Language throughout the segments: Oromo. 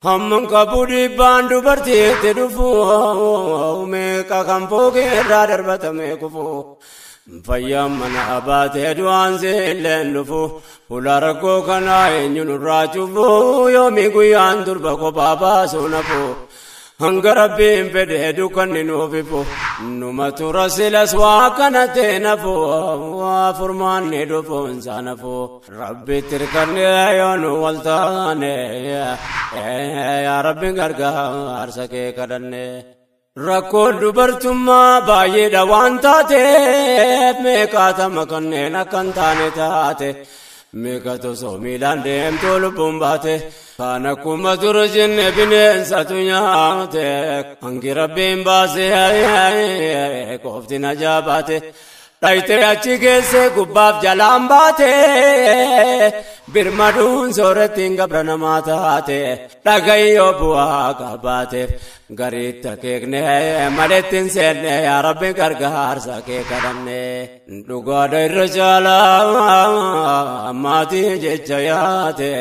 Hamman kabudi baan dubartii itti dhufu meeqa kan foogee irraa darbatame kufu fayyaan mana baatee du'aan seelleen dhufu fuula rakkoo kanaa eenyu nurraa cufu yoomii guyyaan durba kophaa baasuu nafu hanga rabbiin fedhee dukkanni nuuf ifu numatu rasilas waa kana ta'e nafu waa furmaanni dhufuunsaa nafu rabbitti hirkannee yoo nu wal taane yaa rabbi gargaarsa kee kadhanne rakkoon dubartummaa baay'eedha waan taateef meeqaatama kanneen akkan taane taate meeqa tosoo miilaan deemtoo lubbuun baate kaan akkuma tura jenne bineensatu nyaate hangi rabbiin baase qoftin ajaabaate dhayitee achi keesse gubbaaf jalaan baate birmaduun soorettiin gabra namaa taate dhagayyoo bu'aa qabaateef gariitti akeekne malettiin seenne yaa rabbi gargaarsa kee kadhanne dhugaadha irra caalaa maatii jecha yaate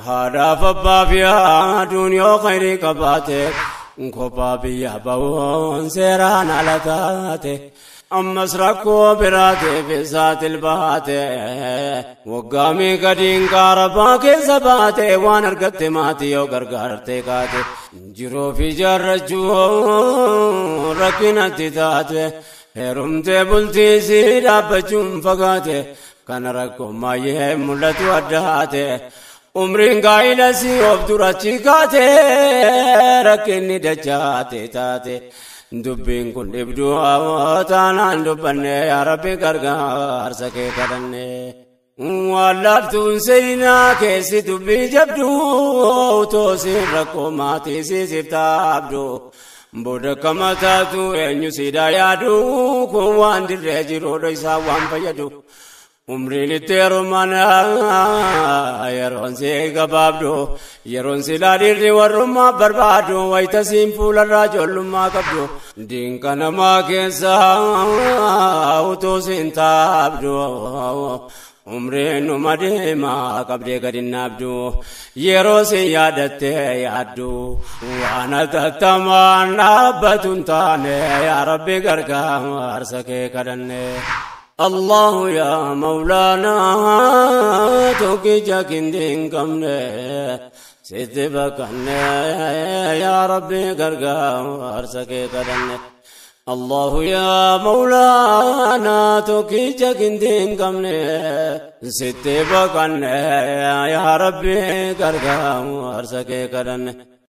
haadhaaf abbaaf yaaduun yoo khayrii qabaate kophaa biyya ba'uun seeraan ala taate ammas rakkoo biraateef isaatil baate waggaamii gadiin qaarabaa keessa baate waan argatte maatii yoo gargaarte kaate jiruu fi jaarrachuu rakkinatti taate heerumtee bultiisii dhaabbachuun fagaate kana rakkoo maayyee mul'atu addaate umriin gaa'ilasi of durachi kaate rakkinni dachaate taate dubbiin kun dhibduu taanaan dubbanne yaa rabbi gargaarsa kee kadhanne wallaabtuun seenaa keessi dubbii jabduu toosiin rakkoo maatii siisiif taabdu booda kama taatu eenyu siidaa yaadu kun waan dirree jiruudha isaa waan fayyadu umriin itti heerumana yeroon si gabaabdu yeroon si laadhiirri warrummaa barbaadu wayitasiin fuularraa ijoollummaa qabdu diinqa namaa keessa utuu siin taabdu umriin numa deemaa qabdee gadi naabdu yeroo si yaadattee yaaddu waan atattamaan dhaabbatuun taane yaa rabbi gargaarsa kee kadhanne الله يا مولانا توكي جاكين دين كمنا ستبكنا يا ربي قرقا وارسكي قدنا الله يا مولانا توكي جاكين دين كمنا ستبكنا يا ربي قرقا وارسكي قدنا